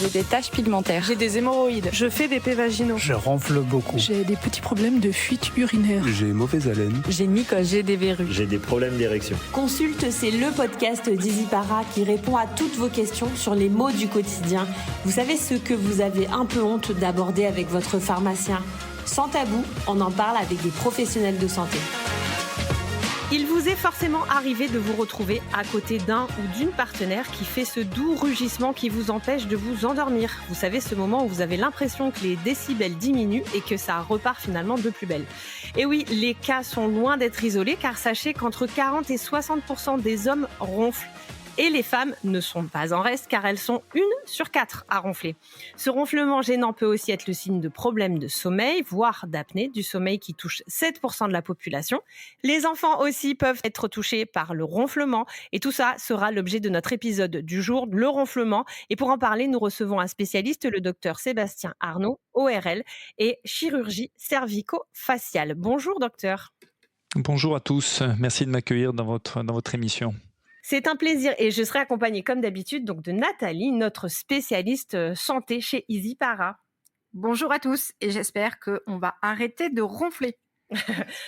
J'ai des taches pigmentaires. J'ai des hémorroïdes. Je fais des pets vaginaux. Je renfle beaucoup. J'ai des petits problèmes de fuite urinaire. J'ai mauvaise haleine. J'ai une mycose. J'ai des verrues. J'ai des problèmes d'érection. Consulte, c'est le podcast d'EasyPara qui répond à toutes vos questions sur les maux du quotidien. Vous savez, ce que vous avez un peu honte d'aborder avec votre pharmacien. Sans tabou, on en parle avec des professionnels de santé. Il vous est forcément arrivé de vous retrouver à côté d'un ou d'une partenaire qui fait ce doux rugissement qui vous empêche de vous endormir. Vous savez, ce moment où vous avez l'impression que les décibels diminuent et que ça repart finalement de plus belle. Et oui, les cas sont loin d'être isolés car sachez qu'entre 40 et 60% des hommes ronflent. Et les femmes ne sont pas en reste car elles sont 1 sur 4 à ronfler. Ce ronflement gênant peut aussi être le signe de problèmes de sommeil, voire d'apnée du sommeil qui touche 7% de la population. Les enfants aussi peuvent être touchés par le ronflement et tout ça sera l'objet de notre épisode du jour, le ronflement. Et pour en parler, nous recevons un spécialiste, le docteur Sébastien Arnaud, ORL et chirurgie cervico-faciale. Bonjour docteur. Bonjour à tous, merci de m'accueillir dans votre émission. C'est un plaisir et je serai accompagnée comme d'habitude donc de Nathalie, notre spécialiste santé chez EasyPara. Bonjour à tous et j'espère qu'on va arrêter de ronfler.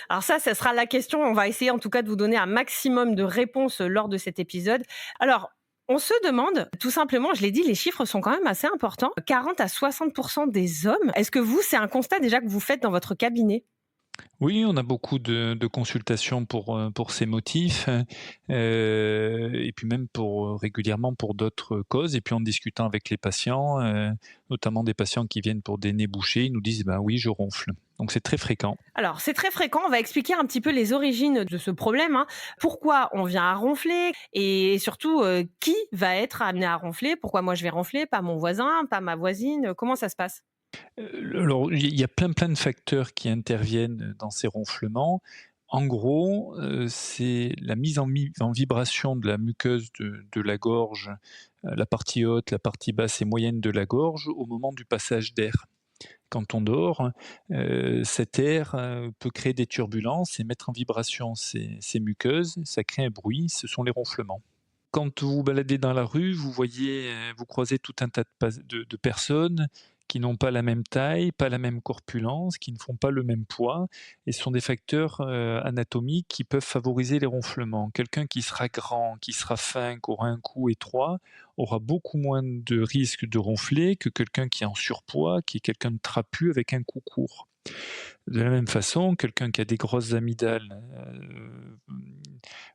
Alors ça sera la question. On va essayer en tout cas de vous donner un maximum de réponses lors de cet épisode. Alors, on se demande, tout simplement, je l'ai dit, les chiffres sont quand même assez importants. 40 à 60% des hommes. Est-ce que c'est un constat déjà que vous faites dans votre cabinet ? Oui, on a beaucoup de consultations pour ces motifs, et puis même régulièrement pour d'autres causes. Et puis en discutant avec les patients, notamment des patients qui viennent pour des nez bouchés, ils nous disent oui, je ronfle. Donc c'est très fréquent. Alors c'est très fréquent, on va expliquer un petit peu les origines de ce problème, pourquoi on vient à ronfler et surtout qui va être amené à ronfler, pourquoi moi je vais ronfler, pas mon voisin, pas ma voisine, comment ça se passe ? Alors, il y a plein de facteurs qui interviennent dans ces ronflements. En gros, c'est la mise en vibration de la muqueuse de la gorge, la partie haute, la partie basse et moyenne de la gorge au moment du passage d'air. Quand on dort, cet air peut créer des turbulences et mettre en vibration ces muqueuses. Ça crée un bruit, ce sont les ronflements. Quand vous vous baladez dans la rue, vous croisez tout un tas de personnes qui n'ont pas la même taille, pas la même corpulence, qui ne font pas le même poids, et ce sont des facteurs anatomiques qui peuvent favoriser les ronflements. Quelqu'un qui sera grand, qui sera fin, qui aura un cou étroit, aura beaucoup moins de risque de ronfler que quelqu'un qui est en surpoids, qui est quelqu'un de trapu avec un cou court. De la même façon, quelqu'un qui a des grosses amygdales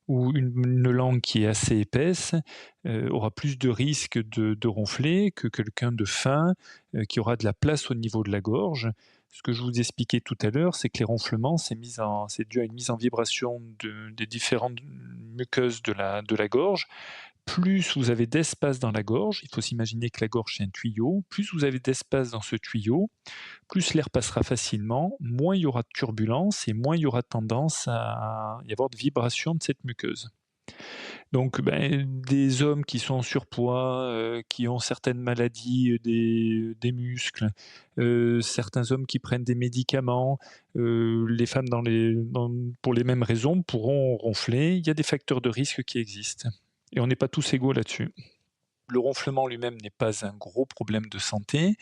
ou une langue qui est assez épaisse aura plus de risque de ronfler que quelqu'un de fin qui aura de la place au niveau de la gorge. Ce que je vous expliquais tout à l'heure, c'est que les ronflements, c'est dû à une mise en vibration des différentes muqueuses de la gorge. Plus vous avez d'espace dans la gorge, il faut s'imaginer que la gorge c'est un tuyau, plus vous avez d'espace dans ce tuyau, plus l'air passera facilement, moins il y aura de turbulence et moins il y aura tendance à y avoir de vibration de cette muqueuse. Donc des hommes qui sont en surpoids, qui ont certaines maladies des muscles, certains hommes qui prennent des médicaments, les femmes pour les mêmes raisons pourront ronfler. Il y a des facteurs de risque qui existent. Et on n'est pas tous égaux là-dessus. Le ronflement lui-même n'est pas un gros problème de santé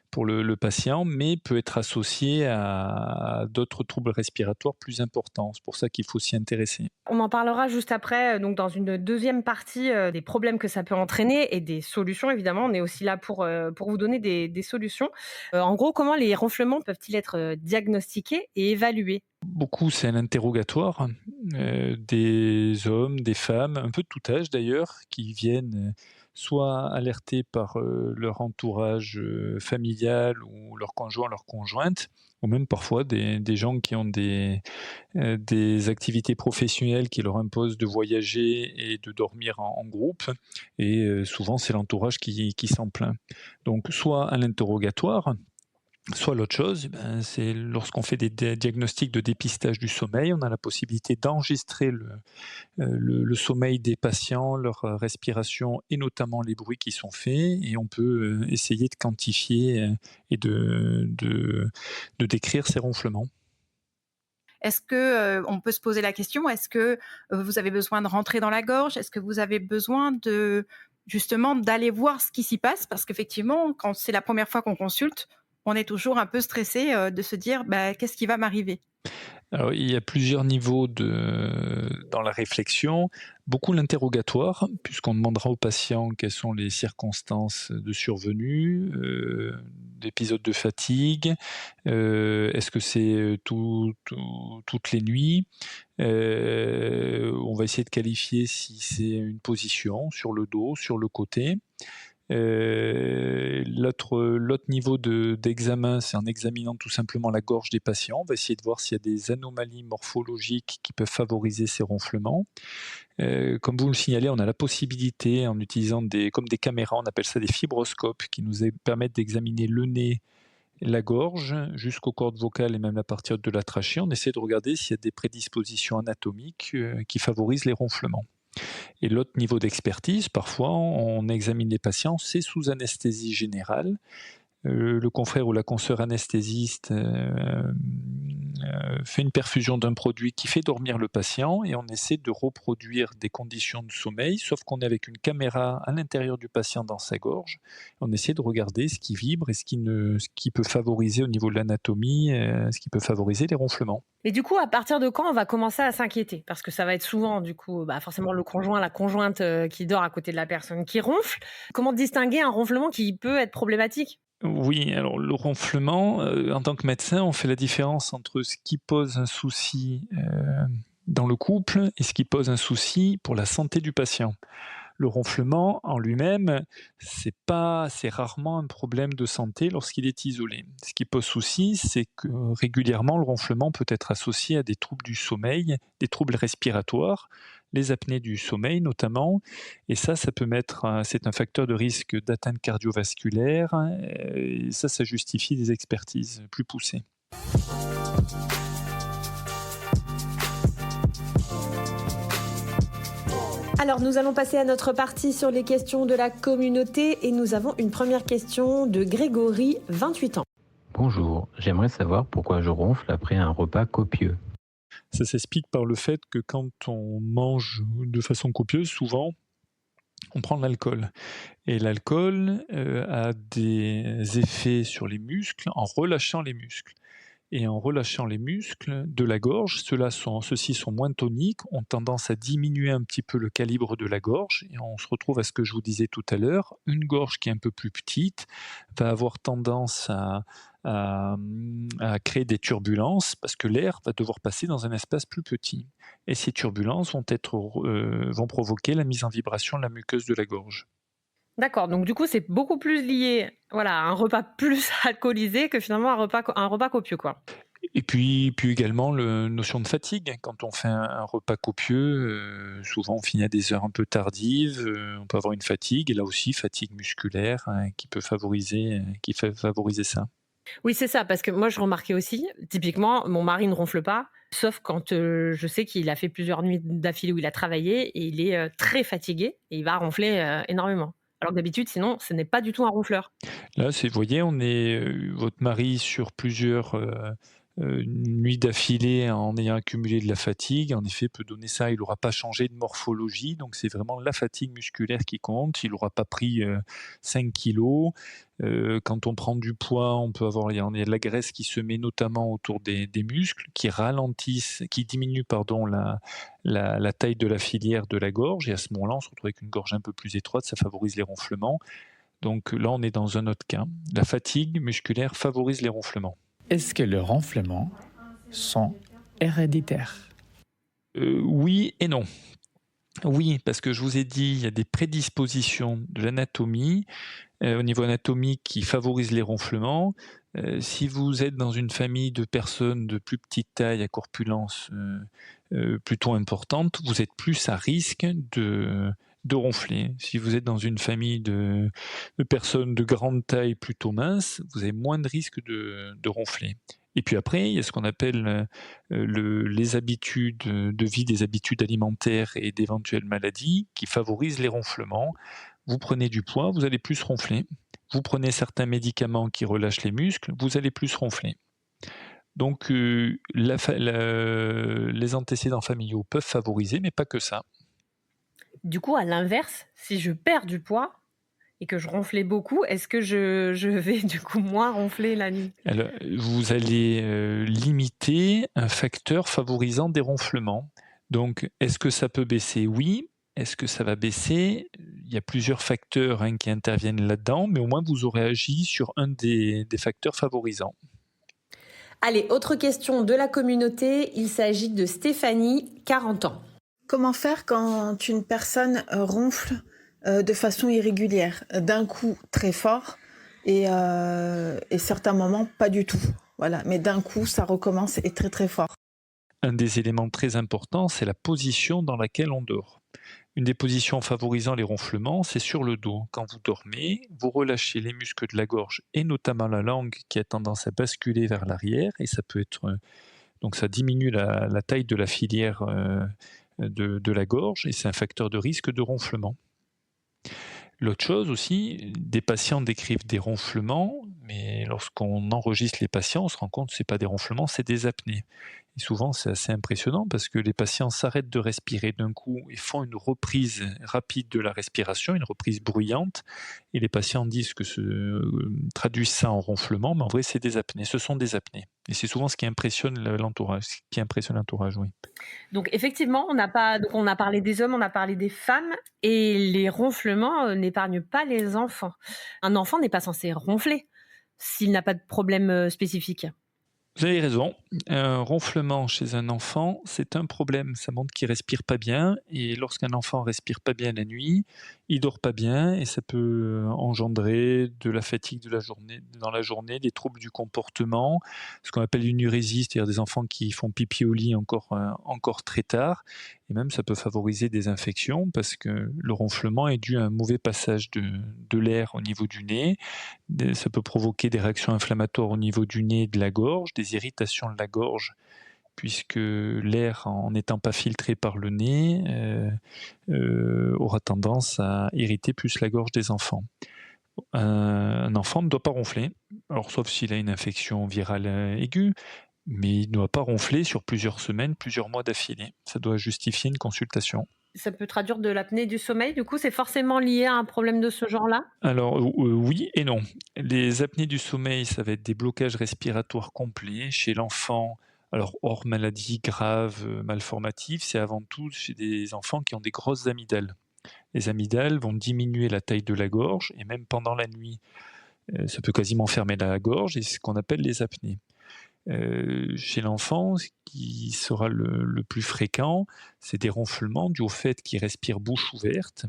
pour le patient, mais peut être associé à d'autres troubles respiratoires plus importants. C'est pour ça qu'il faut s'y intéresser. On en parlera juste après, donc dans une deuxième partie, des problèmes que ça peut entraîner et des solutions. Évidemment, on est aussi là pour vous donner des solutions. En gros, comment les ronflements peuvent-ils être diagnostiqués et évalués ? Beaucoup, c'est un interrogatoire. Des hommes, des femmes, un peu de tout âge d'ailleurs, qui viennent soit alertés par leur entourage familial ou leur conjoint, leur conjointe, ou même parfois des gens qui ont des activités professionnelles qui leur imposent de voyager et de dormir en groupe, et souvent c'est l'entourage qui s'en plaint. Donc soit à l'interrogatoire, soit l'autre chose, c'est lorsqu'on fait des diagnostics de dépistage du sommeil, on a la possibilité d'enregistrer le sommeil des patients, leur respiration et notamment les bruits qui sont faits, et on peut essayer de quantifier et de décrire ces ronflements. Est-ce que on peut se poser la question, est-ce que vous avez besoin de rentrer dans la gorge ? Est-ce que vous avez besoin de justement d'aller voir ce qui s'y passe parce qu'effectivement, quand c'est la première fois qu'on consulte, on est toujours un peu stressé de se dire qu'est-ce qui va m'arriver. Alors, il y a plusieurs niveaux dans la réflexion. Beaucoup l'interrogatoire, puisqu'on demandera au patient quelles sont les circonstances de survenue, d'épisodes de fatigue, est-ce que c'est toutes les nuits. On va essayer de qualifier si c'est une position sur le dos, sur le côté. L'autre niveau d'examen, c'est en examinant tout simplement la gorge des patients. On va essayer de voir s'il y a des anomalies morphologiques qui peuvent favoriser ces ronflements. Comme vous le signalez, on a la possibilité, en utilisant comme des caméras, on appelle ça des fibroscopes, qui nous permettent d'examiner le nez, la gorge, jusqu'aux cordes vocales et même la partie haute de la trachée. On essaie de regarder s'il y a des prédispositions anatomiques qui favorisent les ronflements. Et l'autre niveau d'expertise, parfois, on examine les patients, c'est sous anesthésie générale. Le confrère ou la consoeur anesthésiste fait une perfusion d'un produit qui fait dormir le patient et on essaie de reproduire des conditions de sommeil, sauf qu'on est avec une caméra à l'intérieur du patient dans sa gorge. On essaie de regarder ce qui vibre et ce qui peut favoriser au niveau de l'anatomie, ce qui peut favoriser les ronflements. Et du coup, à partir de quand on va commencer à s'inquiéter? Parce que ça va être souvent, du coup, forcément le conjoint, la conjointe qui dort à côté de la personne qui ronfle. Comment distinguer un ronflement qui peut être problématique? Oui, alors le ronflement, en tant que médecin, on fait la différence entre ce qui pose un souci dans le couple et ce qui pose un souci pour la santé du patient. Le ronflement en lui-même, c'est rarement un problème de santé lorsqu'il est isolé. Ce qui pose souci, c'est que régulièrement, le ronflement peut être associé à des troubles du sommeil, des troubles respiratoires, les apnées du sommeil notamment, et ça peut c'est un facteur de risque d'atteinte cardiovasculaire, et ça justifie des expertises plus poussées. Alors nous allons passer à notre partie sur les questions de la communauté et nous avons une première question de Grégory, 28 ans. Bonjour, j'aimerais savoir pourquoi je ronfle après un repas copieux. Ça s'explique par le fait que quand on mange de façon copieuse, souvent, on prend de l'alcool. Et l'alcool a des effets sur les muscles en relâchant les muscles. Et en relâchant les muscles de la gorge, ceux-ci sont moins toniques, ont tendance à diminuer un petit peu le calibre de la gorge, et on se retrouve à ce que je vous disais tout à l'heure, une gorge qui est un peu plus petite va avoir tendance à créer des turbulences, parce que l'air va devoir passer dans un espace plus petit. Et ces turbulences vont provoquer la mise en vibration de la muqueuse de la gorge. D'accord, donc du coup, c'est beaucoup plus lié à un repas plus alcoolisé que finalement un repas copieux, quoi. Et puis également la notion de fatigue. Quand on fait un repas copieux, souvent on finit à des heures un peu tardives, on peut avoir une fatigue, et là aussi fatigue musculaire qui peut favoriser ça. Oui, c'est ça, parce que moi, je remarquais aussi, typiquement, mon mari ne ronfle pas, sauf quand je sais qu'il a fait plusieurs nuits d'affilée où il a travaillé et il est très fatigué et il va ronfler énormément. Alors que d'habitude, sinon, ce n'est pas du tout un ronfleur. Là, vous voyez, on est votre mari sur plusieurs nuits d'affilée en ayant accumulé de la fatigue. En effet, peut donner ça. Il n'aura pas changé de morphologie, donc c'est vraiment la fatigue musculaire qui compte. Il n'aura pas pris 5 kilos. Quand on prend du poids, il y a de la graisse qui se met notamment autour des muscles, qui diminuent la taille de la filière de la gorge, et à ce moment-là, on se retrouve avec une gorge un peu plus étroite, ça favorise les ronflements. Donc là, on est dans un autre cas. La fatigue musculaire favorise les ronflements. Est-ce que les ronflements sont héréditaires ? Oui et non. Oui, parce que je vous ai dit, il y a des prédispositions de l'anatomie au niveau anatomique qui favorisent les ronflements. Si vous êtes dans une famille de personnes de plus petite taille à corpulence plutôt importante, vous êtes plus à risque de ronfler. Si vous êtes dans une famille de personnes de grande taille plutôt minces, vous avez moins de risque de ronfler. Et puis après, il y a ce qu'on appelle les habitudes de vie, des habitudes alimentaires et d'éventuelles maladies qui favorisent les ronflements. Vous prenez du poids, vous allez plus ronfler. Vous prenez certains médicaments qui relâchent les muscles, vous allez plus ronfler. Donc les antécédents familiaux peuvent favoriser, mais pas que ça. Du coup, à l'inverse, si je perds du poids et que je ronflais beaucoup, est-ce que je vais du coup moins ronfler la nuit? Alors, vous allez limiter un facteur favorisant des ronflements. Donc, est-ce que ça peut baisser? Oui. Est-ce que ça va baisser? Il y a plusieurs facteurs qui interviennent là-dedans, mais au moins vous aurez agi sur un des facteurs favorisants. Allez, autre question de la communauté. Il s'agit de Stéphanie, 40 ans. Comment faire quand une personne ronfle de façon irrégulière, d'un coup très fort et certains moments pas du tout. Voilà, mais d'un coup ça recommence et très très fort. Un des éléments très importants, c'est la position dans laquelle on dort. Une des positions favorisant les ronflements, c'est sur le dos. Quand vous dormez, vous relâchez les muscles de la gorge et notamment la langue qui a tendance à basculer vers l'arrière et ça peut être donc ça diminue la taille de la filière de la gorge et c'est un facteur de risque de ronflement. L'autre chose aussi, des patients décrivent des ronflements, mais lorsqu'on enregistre les patients, on se rend compte que ce n'est pas des ronflements, c'est des apnées. Et souvent, c'est assez impressionnant parce que les patients s'arrêtent de respirer d'un coup et font une reprise rapide de la respiration, une reprise bruyante. Et les patients disent que traduisent ça en ronflement, mais en vrai, c'est des apnées. Ce sont des apnées. Et c'est souvent ce qui impressionne l'entourage, oui. Donc effectivement, on a parlé des hommes, on a parlé des femmes, et les ronflements n'épargnent pas les enfants. Un enfant n'est pas censé ronfler s'il n'a pas de problème spécifique. Vous avez raison. Un ronflement chez un enfant, c'est un problème. Ça montre qu'il respire pas bien. Et lorsqu'un enfant respire pas bien la nuit, il dort pas bien et ça peut engendrer de la fatigue dans la journée, des troubles du comportement, ce qu'on appelle une urésie, c'est-à-dire des enfants qui font pipi au lit encore très tard. Et même ça peut favoriser des infections parce que le ronflement est dû à un mauvais passage de l'air au niveau du nez. Ça peut provoquer des réactions inflammatoires au niveau du nez et de la gorge, des irritations de la gorge, puisque l'air, en n'étant pas filtré par le nez, aura tendance à irriter plus la gorge des enfants. Un enfant ne doit pas ronfler, alors sauf s'il a une infection virale aiguë, mais il ne doit pas ronfler sur plusieurs semaines, plusieurs mois d'affilée. Ça doit justifier une consultation. Ça peut traduire de l'apnée du sommeil, du coup, c'est forcément lié à un problème de ce genre-là? Alors oui et non. Les apnées du sommeil, ça va être des blocages respiratoires complets chez l'enfant. Alors hors maladie grave, malformative, c'est avant tout chez des enfants qui ont des grosses amygdales. Les amygdales vont diminuer la taille de la gorge et même pendant la nuit, ça peut quasiment fermer la gorge et c'est ce qu'on appelle les apnées. Chez l'enfant, ce qui sera le plus fréquent, c'est des ronflements dus au fait qu'il respire bouche ouverte.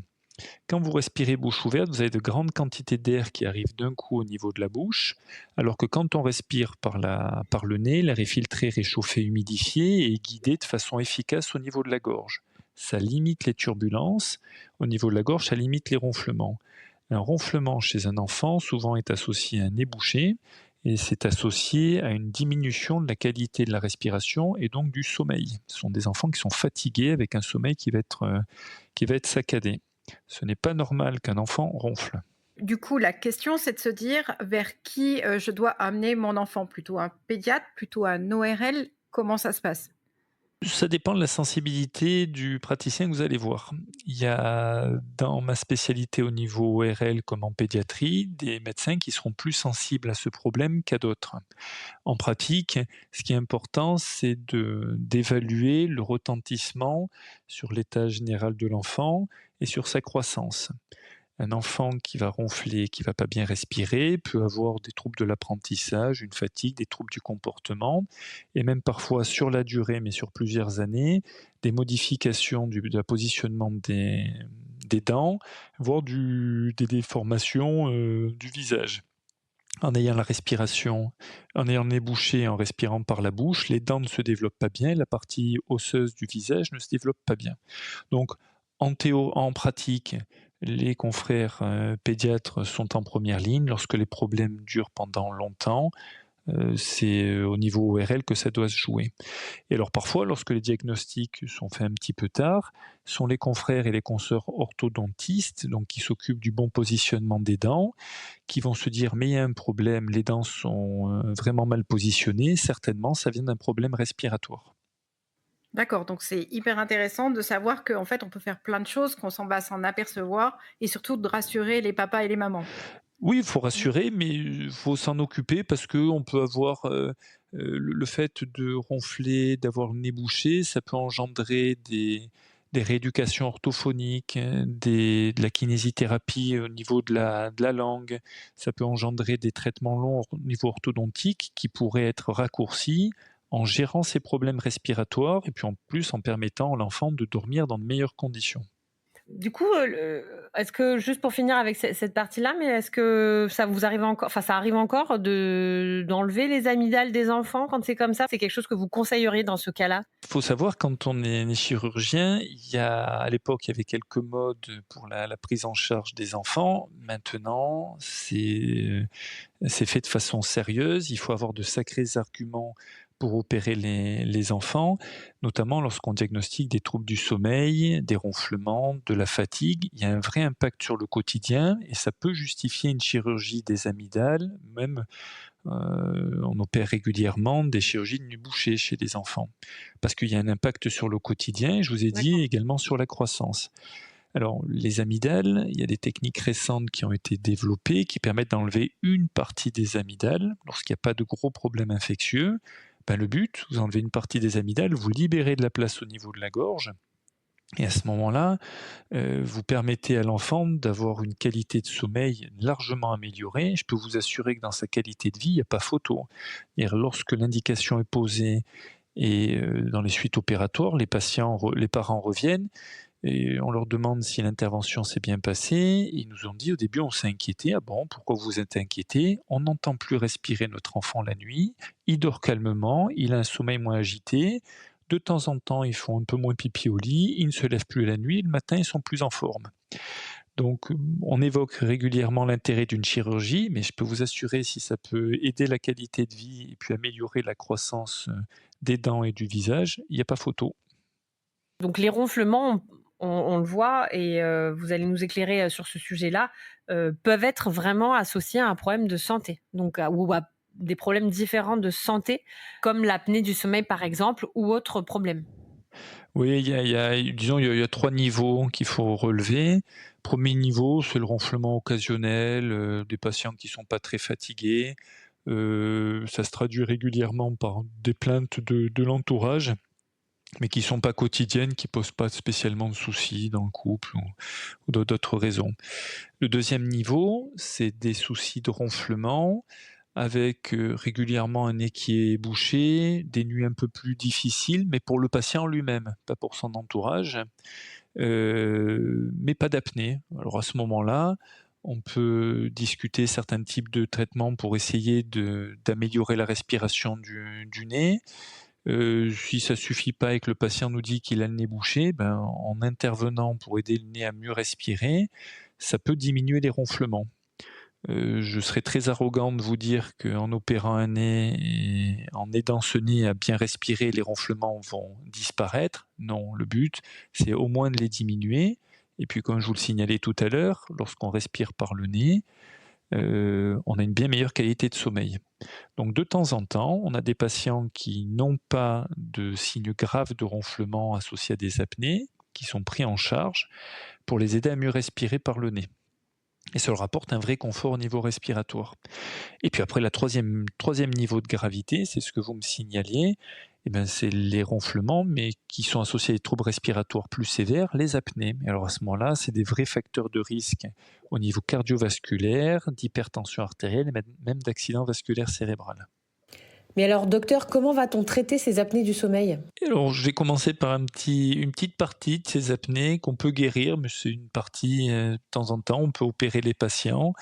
Quand vous respirez bouche ouverte, vous avez de grandes quantités d'air qui arrivent d'un coup au niveau de la bouche, alors que quand on respire par le nez, l'air est filtré, réchauffé, humidifié et guidé de façon efficace au niveau de la gorge. Ça limite les turbulences, au niveau de la gorge, ça limite les ronflements. Un ronflement chez un enfant souvent est associé à un nez bouché, et c'est associé à une diminution de la qualité de la respiration et donc du sommeil. Ce sont des enfants qui sont fatigués avec un sommeil qui va être saccadé. Ce n'est pas normal qu'un enfant ronfle. Du coup, la question, c'est de se dire vers qui je dois amener mon enfant, plutôt un pédiatre, plutôt un ORL, comment ça se passe? Ça dépend de la sensibilité du praticien que vous allez voir. Il y a dans ma spécialité au niveau ORL comme en pédiatrie, des médecins qui seront plus sensibles à ce problème qu'à d'autres. En pratique, ce qui est important, c'est d'évaluer le retentissement sur l'état général de l'enfant et sur sa croissance. Un enfant qui va ronfler, qui va pas bien respirer, peut avoir des troubles de l'apprentissage, une fatigue, des troubles du comportement, et même parfois sur la durée, mais sur plusieurs années, des modifications de la positionnement des dents, voire des déformations du visage. En ayant le nez bouché, en respirant par la bouche, les dents ne se développent pas bien, la partie osseuse du visage ne se développe pas bien. Donc, en pratique, les confrères pédiatres sont en première ligne. Lorsque les problèmes durent pendant longtemps, c'est au niveau ORL que ça doit se jouer. Et alors parfois, lorsque les diagnostics sont faits un petit peu tard, sont les confrères et les consoeurs orthodontistes, donc qui s'occupent du bon positionnement des dents, qui vont se dire mais il y a un problème, les dents sont vraiment mal positionnées, certainement ça vient d'un problème respiratoire. D'accord, donc c'est hyper intéressant de savoir qu'en fait, on peut faire plein de choses, qu'on s'en va s'en apercevoir et surtout de rassurer les papas et les mamans. Oui, il faut Mmh. rassurer, mais il faut s'en occuper parce qu'on peut avoir, le fait de ronfler, d'avoir le nez bouché, ça peut engendrer des rééducations orthophoniques, de la kinésithérapie au niveau de la langue. Ça peut engendrer des traitements longs au niveau orthodontique qui pourraient être raccourcis en gérant ces problèmes respiratoires et puis en plus en permettant à l'enfant de dormir dans de meilleures conditions. Du coup, est-ce que juste pour finir avec cette partie-là, mais est-ce que ça vous arrive encore enfin, ça arrive encore d'enlever les amygdales des enfants quand c'est comme ça? C'est quelque chose que vous conseilleriez dans ce cas-là? Il faut savoir quand on est chirurgien, à l'époque, il y avait quelques modes pour la prise en charge des enfants. Maintenant, c'est fait de façon sérieuse. Il faut avoir de sacrés arguments pour opérer les enfants, notamment lorsqu'on diagnostique des troubles du sommeil, des ronflements, de la fatigue. Il y a un vrai impact sur le quotidien et ça peut justifier une chirurgie des amygdales, même on opère régulièrement des chirurgies de nez bouché chez les enfants, parce qu'il y a un impact sur le quotidien et je vous ai dit D'accord. également sur la croissance. Alors les amygdales, il y a des techniques récentes qui ont été développées qui permettent d'enlever une partie des amygdales lorsqu'il n'y a pas de gros problèmes infectieux. Ben, le but, vous enlevez une partie des amygdales, vous libérez de la place au niveau de la gorge et à ce moment-là, vous permettez à l'enfant d'avoir une qualité de sommeil largement améliorée. Je peux vous assurer que dans sa qualité de vie, il n'y a pas photo. Et lorsque l'indication est posée et dans les suites opératoires, les parents reviennent et on leur demande si l'intervention s'est bien passée. Ils nous ont dit au début, on s'est inquiété. Ah bon, pourquoi vous êtes inquiété? On n'entend plus respirer notre enfant la nuit. Il dort calmement, il a un sommeil moins agité. De temps en temps, ils font un peu moins pipi au lit, ils ne se lèvent plus la nuit, le matin, ils sont plus en forme. Donc, on évoque régulièrement l'intérêt d'une chirurgie, mais je peux vous assurer, si ça peut aider la qualité de vie et puis améliorer la croissance des dents et du visage, il n'y a pas photo. Donc les ronflements, on le voit et vous allez nous éclairer, sur ce sujet-là, peuvent être vraiment associés à un problème de santé, donc ou à des problèmes différents de santé, comme l'apnée du sommeil, par exemple, ou autres problèmes. Oui, disons, il y a 3 niveaux qu'il faut relever. Premier niveau, c'est le ronflement occasionnel, des patients qui sont pas très fatigués. Ça se traduit régulièrement par des plaintes de l'entourage, mais qui sont pas quotidiennes, qui posent pas spécialement de soucis dans le couple ou d'autres raisons. Le deuxième niveau, c'est des soucis de ronflement avec, régulièrement un nez qui est bouché, des nuits un peu plus difficiles, mais pour le patient lui-même, pas pour son entourage, mais pas d'apnée. Alors à ce moment-là, on peut discuter certains types de traitements pour essayer d'améliorer la respiration du nez. Si ça suffit pas et que le patient nous dit qu'il a le nez bouché, ben, en intervenant pour aider le nez à mieux respirer, ça peut diminuer les ronflements. Je serais très arrogant de vous dire qu'en opérant un nez et en aidant ce nez à bien respirer, les ronflements vont disparaître. Non, le but, c'est au moins de les diminuer. Et puis, comme je vous le signalais tout à l'heure, lorsqu'on respire par le nez, on a une bien meilleure qualité de sommeil. Donc, de temps en temps, on a des patients qui n'ont pas de signes graves de ronflement associés à des apnées, qui sont pris en charge pour les aider à mieux respirer par le nez. Et ça leur apporte un vrai confort au niveau respiratoire. Et puis après, le troisième niveau de gravité, c'est ce que vous me signaliez, eh ben, c'est les ronflements, mais qui sont associés à des troubles respiratoires plus sévères, les apnées. Et alors à ce moment-là, c'est des vrais facteurs de risque au niveau cardiovasculaire, d'hypertension artérielle et même d'accident vasculaire cérébral. Mais alors, docteur, comment va-t-on traiter ces apnées du sommeil? Et alors, je vais commencer par une petite partie de ces apnées qu'on peut guérir, mais c'est une partie, de temps en temps, on peut opérer les patients.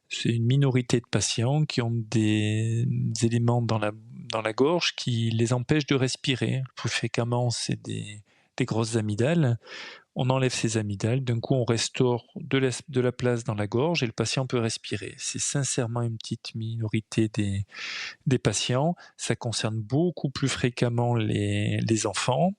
C'est une minorité de patients qui ont des éléments dans la gorge qui les empêchent de respirer. Le plus fréquemment, c'est des grosses amygdales. On enlève ces amygdales, d'un coup on restaure de la place dans la gorge et le patient peut respirer. C'est sincèrement une petite minorité des patients. Ça concerne beaucoup plus fréquemment les enfants.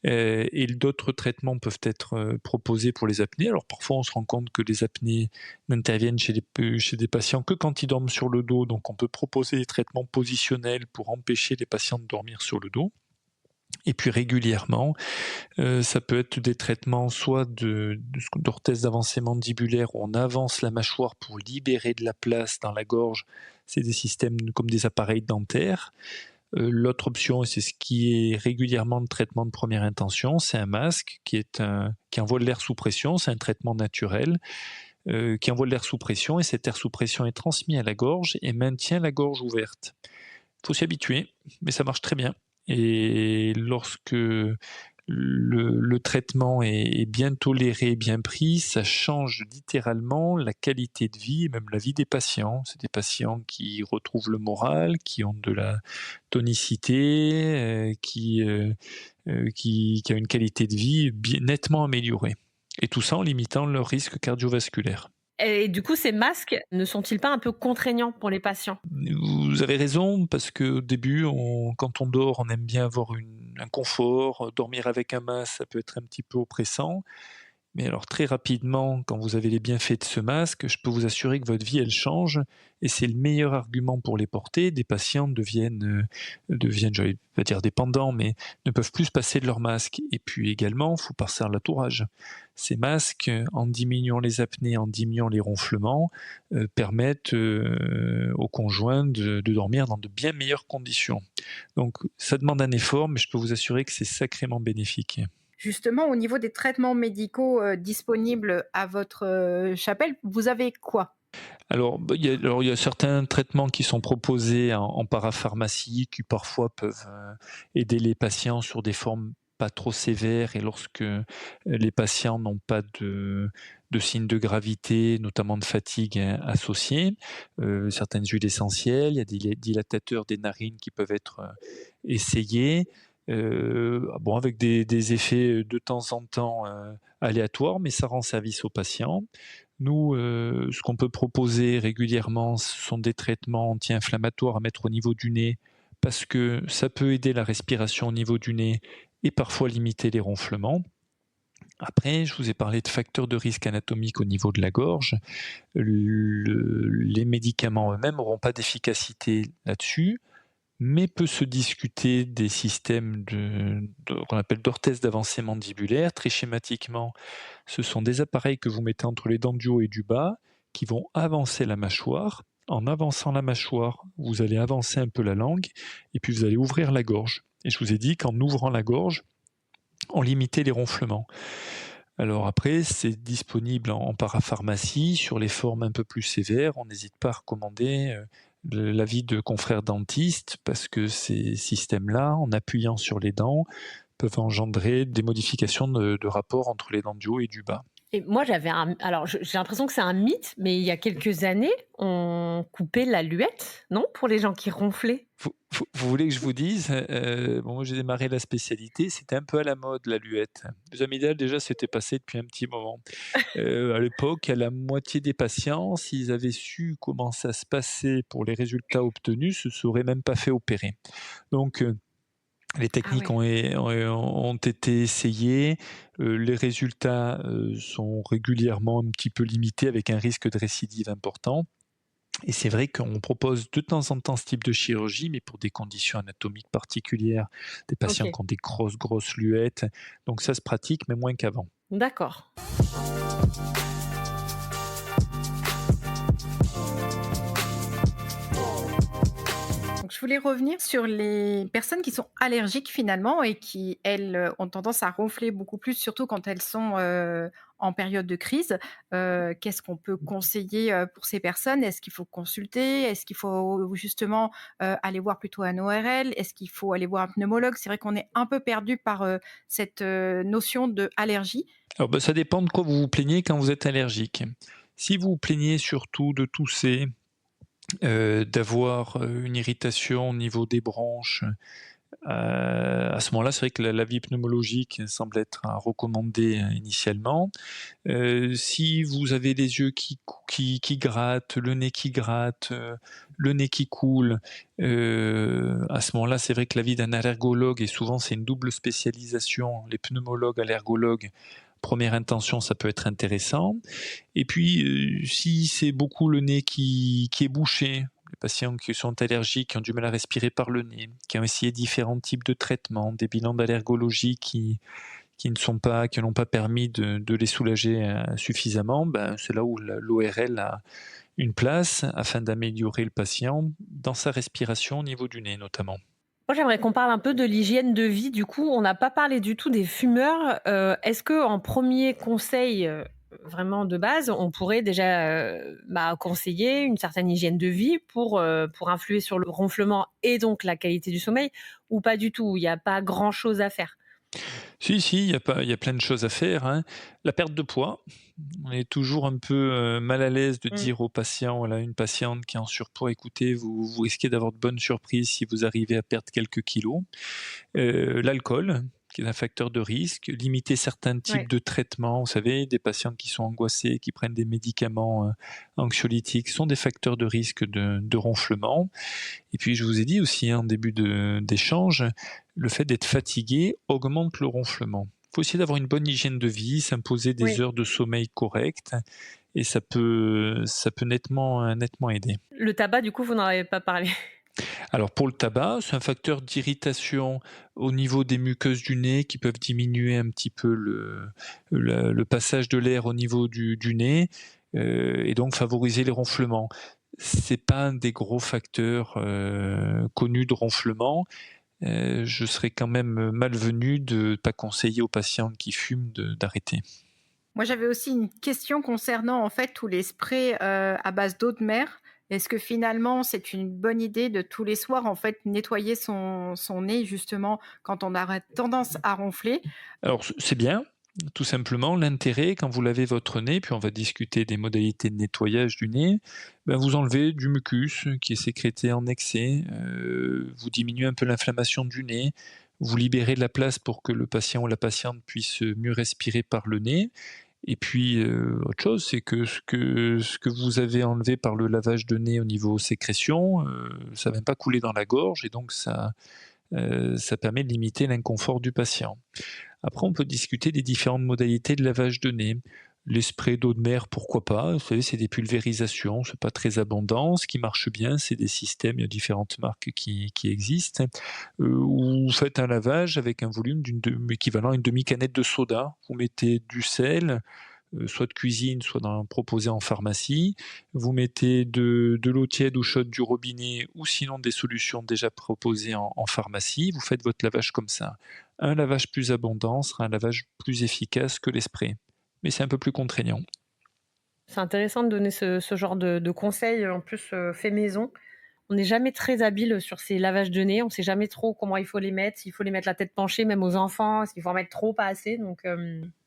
Et d'autres traitements peuvent être proposés pour les apnées. Alors parfois on se rend compte que les apnées n'interviennent chez des patients que quand ils dorment sur le dos. Donc on peut proposer des traitements positionnels pour empêcher les patients de dormir sur le dos. Et puis régulièrement, ça peut être des traitements soit d'orthèse d'avancée mandibulaire où on avance la mâchoire pour libérer de la place dans la gorge. C'est des systèmes comme des appareils dentaires. L'autre option, et c'est ce qui est régulièrement le traitement de première intention, c'est un masque qui envoie de l'air sous pression. C'est un traitement naturel qui envoie de l'air sous pression, et cet air sous pression est transmis à la gorge et maintient la gorge ouverte. Il faut s'y habituer, mais ça marche très bien. Et lorsque le traitement est bien toléré, bien pris, ça change littéralement la qualité de vie et même la vie des patients. C'est des patients qui retrouvent le moral, qui ont de la tonicité, qui a une qualité de vie nettement améliorée. Et tout ça en limitant leur risque cardiovasculaire. Et du coup, ces masques ne sont-ils pas un peu contraignants pour les patients ? Vous avez raison, parce qu'au début, quand on dort, on aime bien avoir un confort. Dormir avec un masque, ça peut être un petit peu oppressant. Mais alors très rapidement, quand vous avez les bienfaits de ce masque, je peux vous assurer que votre vie, elle change, et c'est le meilleur argument pour les porter. Des patients deviennent, je vais pas dire dépendants, mais ne peuvent plus se passer de leur masque. Et puis également, il faut passer à l'entourage. Ces masques, en diminuant les apnées, en diminuant les ronflements, permettent aux conjoints de dormir dans de bien meilleures conditions. Donc ça demande un effort, mais je peux vous assurer que c'est sacrément bénéfique. Justement, au niveau des traitements médicaux disponibles à votre chapelle, vous avez quoi ? Alors, il y a certains traitements qui sont proposés en parapharmacie qui parfois peuvent aider les patients sur des formes pas trop sévères, et lorsque les patients n'ont pas de signes de gravité, notamment de fatigue associés. Certaines huiles essentielles, il y a des dilatateurs des narines qui peuvent être essayés. Avec des effets de temps en temps aléatoires, mais ça rend service aux patients. Nous, ce qu'on peut proposer régulièrement, ce sont des traitements anti-inflammatoires à mettre au niveau du nez, parce que ça peut aider la respiration au niveau du nez et parfois limiter les ronflements. Après, je vous ai parlé de facteurs de risque anatomique au niveau de la gorge. Les médicaments eux-mêmes n'auront pas d'efficacité là-dessus, mais peut se discuter des systèmes qu'on appelle d'orthèse d'avancée mandibulaire. Très schématiquement, ce sont des appareils que vous mettez entre les dents du haut et du bas qui vont avancer la mâchoire. En avançant la mâchoire, vous allez avancer un peu la langue et puis vous allez ouvrir la gorge. Et je vous ai dit qu'en ouvrant la gorge, on limitait les ronflements. Alors après, c'est disponible en parapharmacie. Sur les formes un peu plus sévères, on n'hésite pas à recommander l'avis de confrères dentistes, parce que ces systèmes-là, en appuyant sur les dents, peuvent engendrer des modifications de rapport entre les dents du haut et du bas. Et moi, j'ai l'impression que c'est un mythe, mais il y a quelques années, on coupait la luette, non, pour les gens qui ronflaient. Vous voulez que je vous dise, moi j'ai démarré la spécialité, c'était un peu à la mode la luette. Les amygdales déjà c'était passé depuis un petit moment. À l'époque, à la moitié des patients, s'ils avaient su comment ça se passait pour les résultats obtenus, se seraient même pas fait opérer. Donc les techniques ont été essayées, les résultats sont régulièrement un petit peu limités avec un risque de récidive important. Et c'est vrai qu'on propose de temps en temps ce type de chirurgie, mais pour des conditions anatomiques particulières, des patients qui ont des grosses luettes. Donc ça se pratique, mais moins qu'avant. D'accord. Donc, je voulais revenir sur les personnes qui sont allergiques finalement et qui, elles, ont tendance à ronfler beaucoup plus, surtout quand elles sont en période de crise. Qu'est-ce qu'on peut conseiller pour ces personnes ? Est-ce qu'il faut consulter ? Est-ce qu'il faut justement aller voir plutôt un ORL ? Est-ce qu'il faut aller voir un pneumologue ? C'est vrai qu'on est un peu perdu par cette notion d'allergie. Alors, ça dépend de quoi vous vous plaignez quand vous êtes allergique. Si vous vous plaignez surtout de tousser, d'avoir une irritation au niveau des bronches, à ce moment-là, c'est vrai que l'avis pneumologique semble être à recommander initialement. Si vous avez les yeux qui grattent, le nez qui gratte, le nez qui coule, à ce moment-là, c'est vrai que l'avis d'un allergologue, et souvent c'est une double spécialisation, les pneumologues, allergologues, première intention, ça peut être intéressant. Et puis, si c'est beaucoup le nez qui est bouché, les patients qui sont allergiques, qui ont du mal à respirer par le nez, qui ont essayé différents types de traitements, des bilans d'allergologie qui n'ont pas permis de les soulager suffisamment, c'est là où l'ORL a une place afin d'améliorer le patient dans sa respiration au niveau du nez notamment. Moi, j'aimerais qu'on parle un peu de l'hygiène de vie. Du coup, on n'a pas parlé du tout des fumeurs. Est-ce qu'en premier conseil, vraiment de base, on pourrait déjà conseiller une certaine hygiène de vie pour influer sur le ronflement et donc la qualité du sommeil, ou pas du tout? Il n'y a pas grand-chose à faire. Si, il y a plein de choses à faire, hein. La perte de poids, on est toujours un peu mal à l'aise de dire aux patients, voilà, une patiente qui est en surpoids, écoutez, vous risquez d'avoir de bonnes surprises si vous arrivez à perdre quelques kilos. L'alcool, qui est un facteur de risque, limiter certains types Ouais. de traitements, vous savez, des patients qui sont angoissés, qui prennent des médicaments anxiolytiques, sont des facteurs de risque de ronflement. Et puis je vous ai dit aussi en début d'échange, le fait d'être fatigué augmente le ronflement. Il faut essayer d'avoir une bonne hygiène de vie, s'imposer des Oui. heures de sommeil correctes, et ça peut nettement aider. Le tabac, du coup, vous n'en avez pas parlé. Alors pour le tabac, c'est un facteur d'irritation au niveau des muqueuses du nez qui peuvent diminuer un petit peu le passage de l'air au niveau du nez et donc favoriser les ronflements. C'est pas un des gros facteurs connus de ronflement. Je serais quand même malvenu de ne pas conseiller aux patients qui fument d'arrêter. Moi, j'avais aussi une question concernant en fait tous les sprays, à base d'eau de mer. Est-ce que finalement c'est une bonne idée de tous les soirs en fait nettoyer son nez justement quand on a tendance à ronfler? Alors c'est bien, tout simplement. L'intérêt, quand vous lavez votre nez, puis on va discuter des modalités de nettoyage du nez, vous enlevez du mucus qui est sécrété en excès, vous diminuez un peu l'inflammation du nez, vous libérez de la place pour que le patient ou la patiente puisse mieux respirer par le nez. Et puis, autre chose, c'est que ce que vous avez enlevé par le lavage de nez au niveau sécrétion, ça ne va pas couler dans la gorge et donc ça permet de limiter l'inconfort du patient. Après, on peut discuter des différentes modalités de lavage de nez. Les sprays d'eau de mer, pourquoi pas? Vous savez, c'est des pulvérisations, c'est pas très abondant. Ce qui marche bien, c'est des systèmes, il y a différentes marques qui existent, où vous faites un lavage avec un volume équivalent à une demi-canette de soda. Vous mettez du sel, soit de cuisine, soit proposé en pharmacie. Vous mettez de l'eau tiède ou chaude du robinet, ou sinon des solutions déjà proposées en pharmacie. Vous faites votre lavage comme ça. Un lavage plus abondant sera un lavage plus efficace que les sprays, mais c'est un peu plus contraignant. C'est intéressant de donner ce genre de conseils, en plus, fait maison. On n'est jamais très habile sur ces lavages de nez. On ne sait jamais trop comment il faut les mettre, s'il faut les mettre la tête penchée, même aux enfants, s'il faut en mettre trop, pas assez. Donc,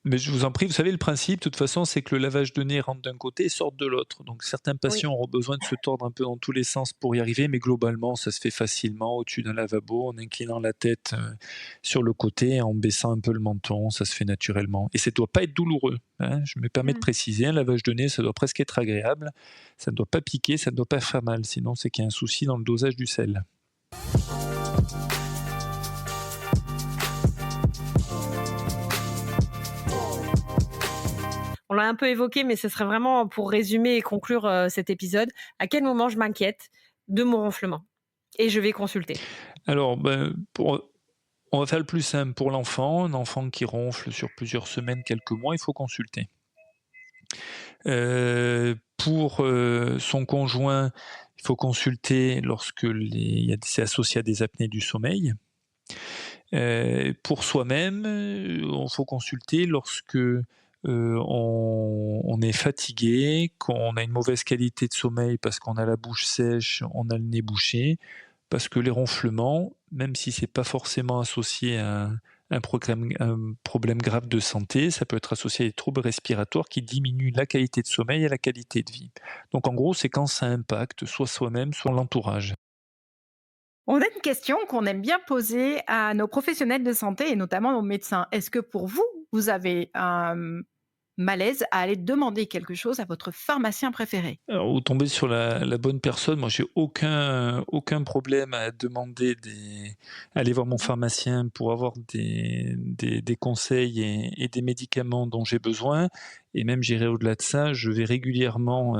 Mais je vous en prie, vous savez, le principe, de toute façon, c'est que le lavage de nez rentre d'un côté et sort de l'autre. Donc certains oui. patients auront besoin de se tordre un peu dans tous les sens pour y arriver, mais globalement, ça se fait facilement au-dessus d'un lavabo, en inclinant la tête sur le côté, en baissant un peu le menton, ça se fait naturellement. Et ça ne doit pas être douloureux, hein. Je me permets de préciser, un lavage de nez, ça doit presque être agréable. Ça ne doit pas piquer, ça ne doit pas faire mal, sinon c'est qu'il y a un souci dans le dosage du sel. On l'a un peu évoqué, mais ce serait vraiment pour résumer et conclure cet épisode. À quel moment je m'inquiète de mon ronflement? Et je vais consulter. Alors, on va faire le plus simple pour l'enfant. Un enfant qui ronfle sur plusieurs semaines, quelques mois, il faut consulter. Pour son conjoint, il faut consulter lorsque c'est associé à des apnées du sommeil. Pour soi-même, il faut consulter lorsque on est fatigué, qu'on a une mauvaise qualité de sommeil parce qu'on a la bouche sèche, on a le nez bouché, parce que les ronflements, même si c'est pas forcément associé à un problème grave de santé, ça peut être associé à des troubles respiratoires qui diminuent la qualité de sommeil et la qualité de vie. Donc en gros, c'est quand ça impacte soit soi-même, soit l'entourage. On a une question qu'on aime bien poser à nos professionnels de santé et notamment aux médecins. Est-ce que pour vous, vous avez un malaise à aller demander quelque chose à votre pharmacien préféré? Alors, vous tombez sur la bonne personne. Moi, j'ai aucun problème à demander aller voir mon pharmacien pour avoir des conseils et des médicaments dont j'ai besoin. Et même, j'irai au-delà de ça. Je vais régulièrement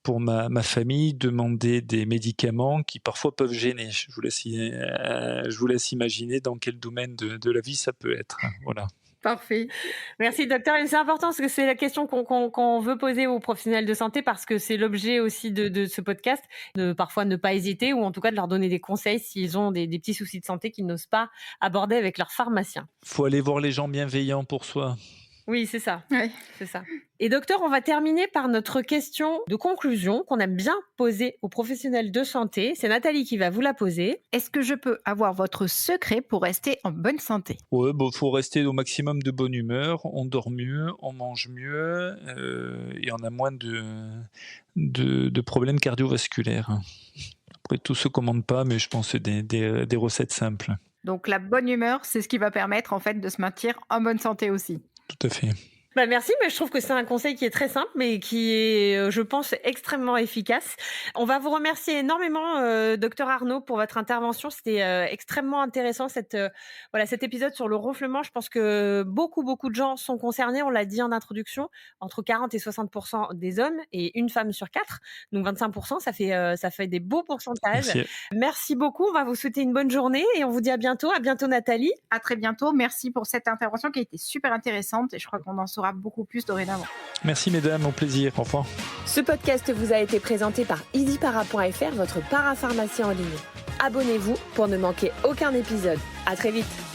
pour ma famille, demander des médicaments qui parfois peuvent gêner. Je vous laisse imaginer dans quel domaine de la vie ça peut être. Voilà. Parfait. Merci docteur. Et c'est important parce que c'est la question qu'on veut poser aux professionnels de santé parce que c'est l'objet aussi de ce podcast, de parfois ne pas hésiter ou en tout cas de leur donner des conseils s'ils ont des petits soucis de santé qu'ils n'osent pas aborder avec leur pharmacien. Faut aller voir les gens bienveillants pour soi. Oui, c'est ça. Ouais. C'est ça. Et docteur, on va terminer par notre question de conclusion qu'on aime bien poser aux professionnels de santé. C'est Nathalie qui va vous la poser. Est-ce que je peux avoir votre secret pour rester en bonne santé? Ouais, faut rester au maximum de bonne humeur, on dort mieux, on mange mieux et on a moins de problèmes cardiovasculaires. Après, tout se commande pas, mais je pense que c'est des recettes simples. Donc la bonne humeur, c'est ce qui va permettre en fait de se maintenir en bonne santé aussi. Tout à fait. Merci, mais je trouve que c'est un conseil qui est très simple, mais qui est, je pense, extrêmement efficace. On va vous remercier énormément, docteur Arnaud, pour votre intervention. C'était extrêmement intéressant cet épisode sur le ronflement. Je pense que beaucoup de gens sont concernés. On l'a dit en introduction, entre 40 et 60% des hommes et une femme sur 4. Donc 25%, ça fait des beaux pourcentages. Merci beaucoup. On va vous souhaiter une bonne journée et on vous dit à bientôt. À bientôt, Nathalie. À très bientôt. Merci pour cette intervention qui a été super intéressante et je crois qu'on en saura beaucoup plus dorénavant. Merci mesdames, au plaisir. Au revoir. Ce podcast vous a été présenté par easypara.fr, votre parapharmacie en ligne. Abonnez-vous pour ne manquer aucun épisode. À très vite.